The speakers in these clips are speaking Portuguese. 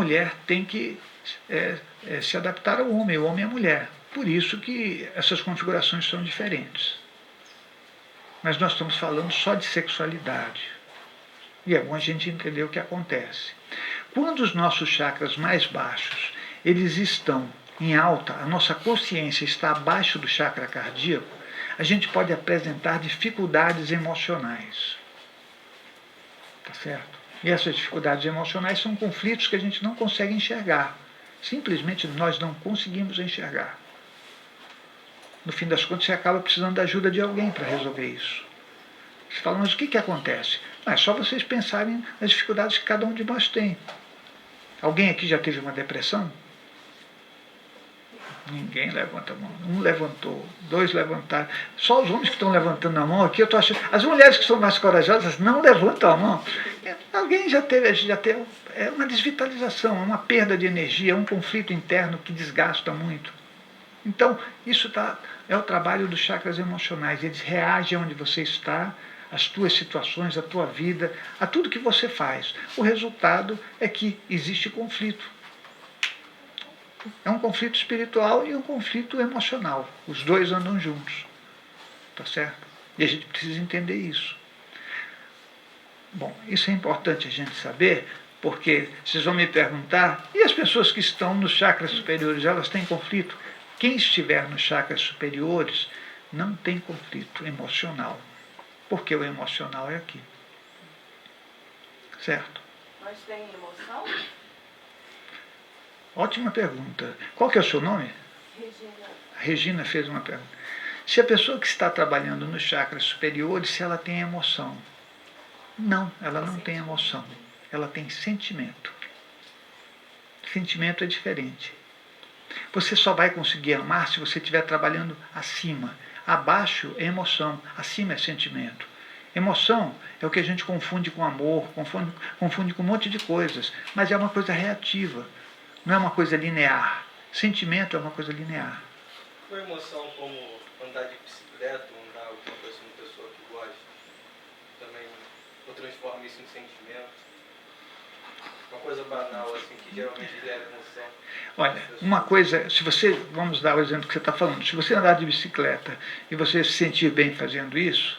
mulher tem que se adaptar ao homem, o homem à mulher. Por isso que essas configurações são diferentes. Mas nós estamos falando só de sexualidade. E é bom a gente entender o que acontece. Quando os nossos chakras mais baixos, eles estão em alta, a nossa consciência está abaixo do chakra cardíaco, a gente pode apresentar dificuldades emocionais. Tá certo? E essas dificuldades emocionais são conflitos que a gente não consegue enxergar. Simplesmente nós não conseguimos enxergar. No fim das contas, você acaba precisando da ajuda de alguém para resolver isso. Você fala, mas o que acontece? É só vocês pensarem nas dificuldades que cada um de nós tem. Alguém aqui já teve uma depressão? Ninguém levanta a mão. Um levantou, dois levantaram. Só os homens que estão levantando a mão aqui, eu estou achando. As mulheres que são mais corajosas não levantam a mão. Alguém já teve é uma desvitalização, é uma perda de energia, é um conflito interno que desgasta muito. Então, isso é o trabalho dos chakras emocionais. Eles reagem onde você está, às tuas situações, à tua vida, a tudo que você faz. O resultado é que existe conflito. É um conflito espiritual e um conflito emocional. Os dois andam juntos. Tá certo? E a gente precisa entender isso. Bom, isso é importante a gente saber, porque vocês vão me perguntar, e as pessoas que estão nos chakras superiores, elas têm conflito? Quem estiver nos chakras superiores não tem conflito emocional. Porque o emocional é aqui. Certo? Mas tem emoção? Ótima pergunta. Qual que é o seu nome? Regina. A Regina fez uma pergunta. Se a pessoa que está trabalhando nos chakras superiores, se ela tem emoção. Não, ela não tem emoção. Ela tem sentimento. Sentimento é diferente. Você só vai conseguir amar se você estiver trabalhando acima. Abaixo é emoção, acima é sentimento. Emoção é o que a gente confunde com amor, confunde com um monte de coisas, mas é uma coisa reativa, não é uma coisa linear. Sentimento é uma coisa linear. Uma emoção como andar de bicicleta, andar alguma coisa com uma pessoa que gosta, também não transforma isso em sentimento. Uma coisa banal, assim, que geralmente gera emoção. Olha, uma coisa, se você, vamos dar o exemplo que você está falando, se você andar de bicicleta e você se sentir bem fazendo isso,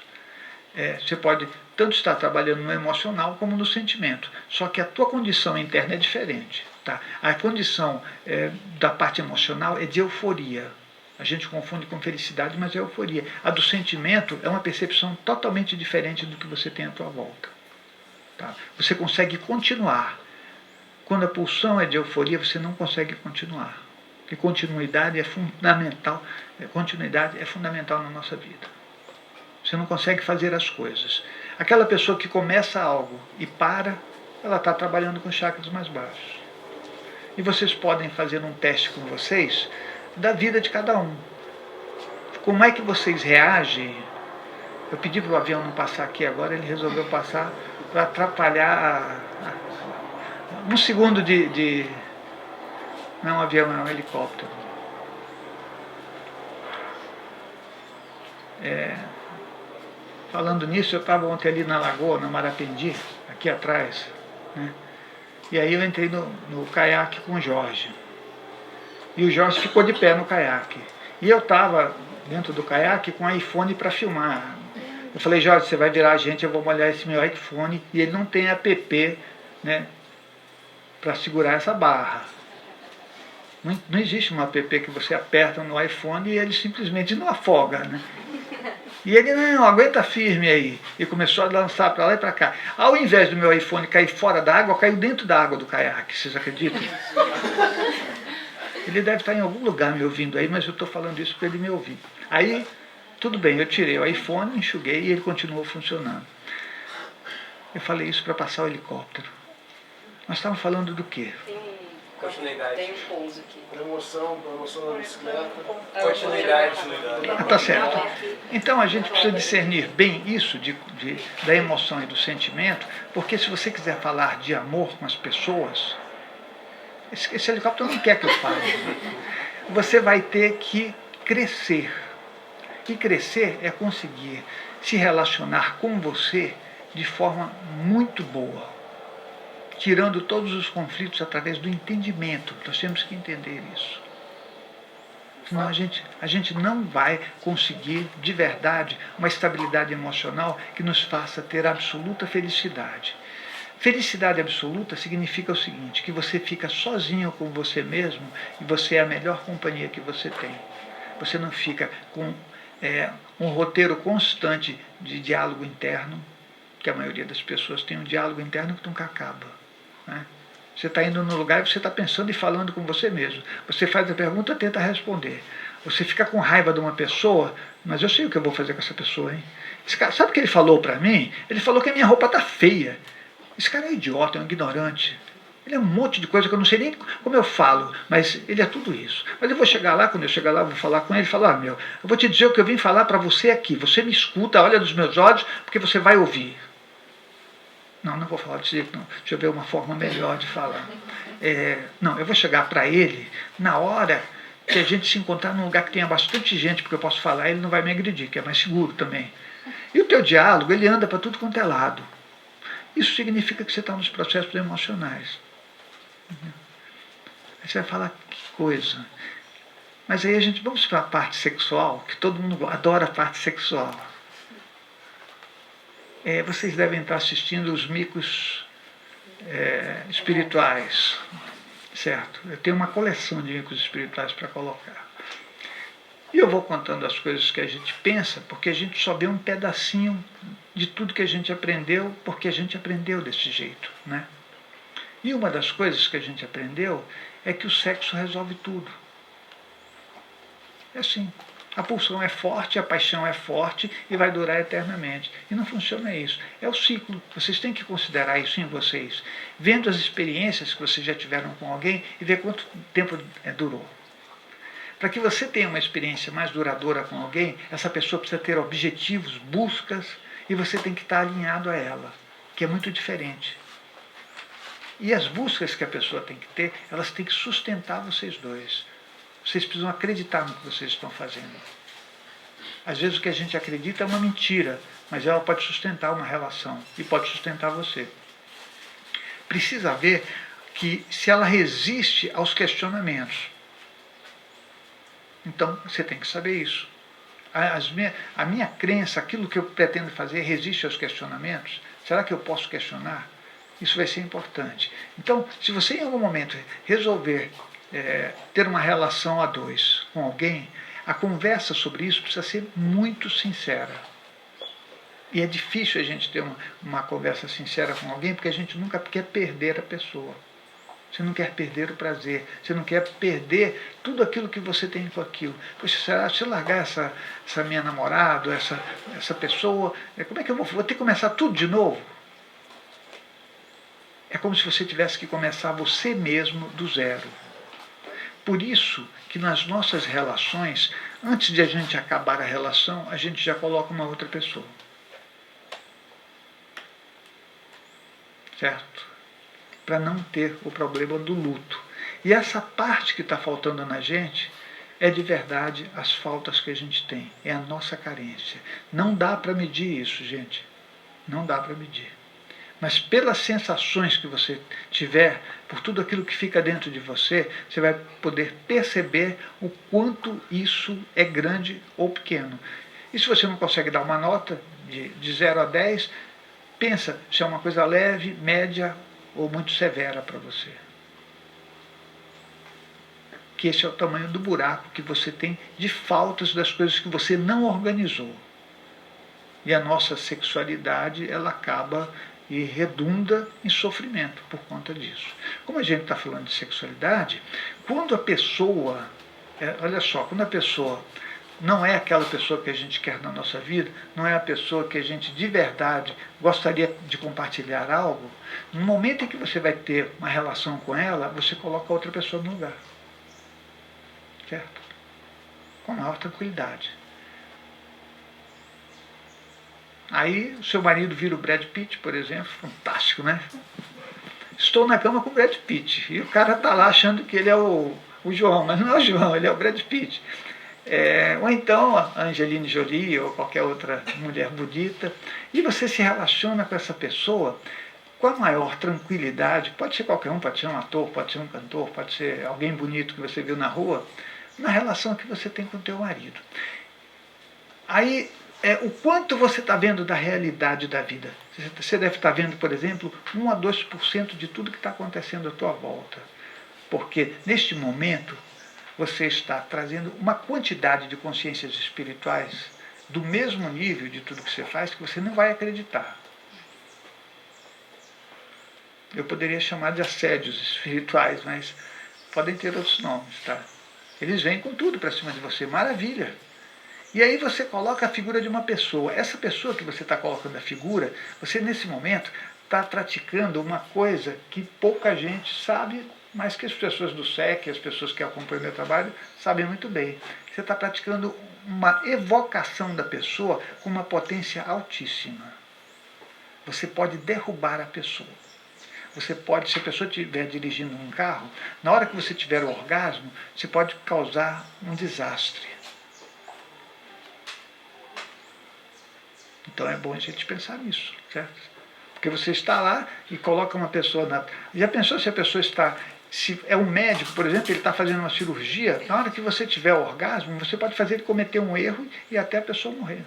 você pode tanto estar trabalhando no emocional como no sentimento. Só que a tua condição interna é diferente. Tá? A condição da parte emocional é de euforia. A gente confunde com felicidade, mas é euforia. A do sentimento é uma percepção totalmente diferente do que você tem à tua volta. Tá? Você consegue continuar. Quando a pulsão é de euforia, você não consegue continuar. Porque continuidade é fundamental. Continuidade é fundamental na nossa vida. Você não consegue fazer as coisas. Aquela pessoa que começa algo e para, ela está trabalhando com chakras mais baixos. E vocês podem fazer um teste com vocês da vida de cada um. Como é que vocês reagem? Eu pedi para o avião não passar aqui agora, ele resolveu passar para atrapalhar um segundo de... Não é um avião, é um helicóptero. Falando nisso, eu estava ontem ali na Lagoa, na Marapendi, aqui atrás, né? E aí eu entrei no caiaque com o Jorge. E o Jorge ficou de pé no caiaque. E eu estava dentro do caiaque com o iPhone para filmar. Eu falei, Jorge, você vai virar a gente, eu vou molhar esse meu iPhone. E ele não tem app, né, para segurar essa barra. Não existe um app que você aperta no iPhone e ele simplesmente não afoga, né? E ele, não, aguenta firme aí. E começou a lançar para lá e para cá. Ao invés do meu iPhone cair fora da água, caiu dentro da água do caiaque. Vocês acreditam? Ele deve estar em algum lugar me ouvindo aí, mas eu estou falando isso para ele me ouvir. Aí, tudo bem, eu tirei o iPhone, enxuguei e ele continuou funcionando. Eu falei isso para passar o helicóptero. Nós estávamos falando do quê? Continuidade. Tem um pouso aqui. Promoção na bicicleta. Continuidade. Tá certo. Então a gente precisa discernir bem isso da emoção e do sentimento, porque se você quiser falar de amor com as pessoas, esse helicóptero não quer que eu fale. Você vai ter que crescer. E crescer é conseguir se relacionar com você de forma muito boa. tirando todos os conflitos através do entendimento. Nós temos que entender isso. Senão a gente não vai conseguir, de verdade, uma estabilidade emocional que nos faça ter absoluta felicidade. Felicidade absoluta significa o seguinte, que você fica sozinho com você mesmo e você é a melhor companhia que você tem. Você não fica com um roteiro constante de diálogo interno, que a maioria das pessoas tem um diálogo interno que nunca acaba, né? Você está indo no lugar e você está pensando e falando com você mesmo. Você faz a pergunta, tenta responder. Você fica com raiva de uma pessoa, mas eu sei o que eu vou fazer com essa pessoa, hein? Esse cara, sabe o que ele falou para mim? Ele falou que a minha roupa está feia. Esse cara é idiota, é um ignorante. Ele é um monte de coisa que eu não sei nem como eu falo, mas ele é tudo isso. Mas eu vou chegar lá, quando eu chegar lá, eu vou falar com ele e falar, eu vou te dizer o que eu vim falar para você aqui. Você me escuta, olha nos meus olhos, porque você vai ouvir. Não vou falar desse jeito, não. Deixa eu ver uma forma melhor de falar. Não, eu vou chegar para ele na hora que a gente se encontrar num lugar que tenha bastante gente, porque eu posso falar, ele não vai me agredir, que é mais seguro também. E o teu diálogo, ele anda para tudo quanto é lado. Isso significa que você está nos processos emocionais. Aí você vai falar, que coisa. Mas aí vamos para a parte sexual, que todo mundo adora a parte sexual. Vocês devem estar assistindo os micos espirituais, certo? Eu tenho uma coleção de micos espirituais para colocar. E eu vou contando as coisas que a gente pensa, porque a gente só vê um pedacinho de tudo que a gente aprendeu, porque a gente aprendeu desse jeito, né? E uma das coisas que a gente aprendeu é que o sexo resolve tudo. É assim. A pulsão é forte, a paixão é forte e vai durar eternamente. E não funciona isso. É o ciclo. Vocês têm que considerar isso em vocês. Vendo as experiências que vocês já tiveram com alguém e ver quanto tempo durou. Para que você tenha uma experiência mais duradoura com alguém, essa pessoa precisa ter objetivos, buscas, e você tem que estar alinhado a ela, que é muito diferente. E as buscas que a pessoa tem que ter, elas têm que sustentar vocês dois. Vocês precisam acreditar no que vocês estão fazendo. Às vezes o que a gente acredita é uma mentira, mas ela pode sustentar uma relação e pode sustentar você. Precisa ver que se ela resiste aos questionamentos. Então você tem que saber isso. A minha crença, aquilo que eu pretendo fazer, resiste aos questionamentos? Será que eu posso questionar? Isso vai ser importante. Então, se você em algum momento resolver ter uma relação a dois com alguém, a conversa sobre isso precisa ser muito sincera. E é difícil a gente ter uma conversa sincera com alguém, porque a gente nunca quer perder a pessoa. Você não quer perder o prazer, você não quer perder tudo aquilo que você tem com aquilo. Poxa, se eu largar essa minha namorada, essa pessoa, como é que eu vou ter que começar tudo de novo? É como se você tivesse que começar você mesmo do zero. Por isso que nas nossas relações, antes de a gente acabar a relação, a gente já coloca uma outra pessoa. Certo? Para não ter o problema do luto. E essa parte que está faltando na gente é de verdade as faltas que a gente tem. É a nossa carência. Não dá para medir isso, gente. Não dá para medir. Mas pelas sensações que você tiver, por tudo aquilo que fica dentro de você, você vai poder perceber o quanto isso é grande ou pequeno. E se você não consegue dar uma nota de 0 a 10, pensa se é uma coisa leve, média ou muito severa para você. Que esse é o tamanho do buraco que você tem de faltas das coisas que você não organizou. E a nossa sexualidade, ela acaba e redunda em sofrimento por conta disso. Como a gente está falando de sexualidade, quando a pessoa, olha só, quando a pessoa não é aquela pessoa que a gente quer na nossa vida, não é a pessoa que a gente de verdade gostaria de compartilhar algo, no momento em que você vai ter uma relação com ela, você coloca outra pessoa no lugar. Certo? Com a maior tranquilidade. Aí o seu marido vira o Brad Pitt, por exemplo, fantástico, né? Estou na cama com o Brad Pitt. E o cara está lá achando que ele é o João, mas não é o João, ele é o Brad Pitt. Ou então a Angelina Jolie ou qualquer outra mulher bonita. E você se relaciona com essa pessoa com a maior tranquilidade, pode ser qualquer um, pode ser um ator, pode ser um cantor, pode ser alguém bonito que você viu na rua, na relação que você tem com o teu marido. Aí, o quanto você está vendo da realidade da vida. Você deve estar vendo, por exemplo, 1 a 2% de tudo que está acontecendo à tua volta. Porque, neste momento, você está trazendo uma quantidade de consciências espirituais do mesmo nível de tudo que você faz que você não vai acreditar. Eu poderia chamar de assédios espirituais, mas podem ter outros nomes, tá? Eles vêm com tudo para cima de você, maravilha. E aí você coloca a figura de uma pessoa. Essa pessoa que você está colocando a figura, você nesse momento está praticando uma coisa que pouca gente sabe, mas que as pessoas do SEC, as pessoas que acompanham o meu trabalho, sabem muito bem. Você está praticando uma evocação da pessoa com uma potência altíssima. Você pode derrubar a pessoa. Você pode, se a pessoa estiver dirigindo um carro, na hora que você tiver o orgasmo, você pode causar um desastre. Então é bom a gente pensar nisso, certo? Porque você está lá e coloca uma pessoa na... Já pensou se a pessoa está... Se é um médico, por exemplo, ele está fazendo uma cirurgia, na hora que você tiver o orgasmo, você pode fazer ele cometer um erro e até a pessoa morrer.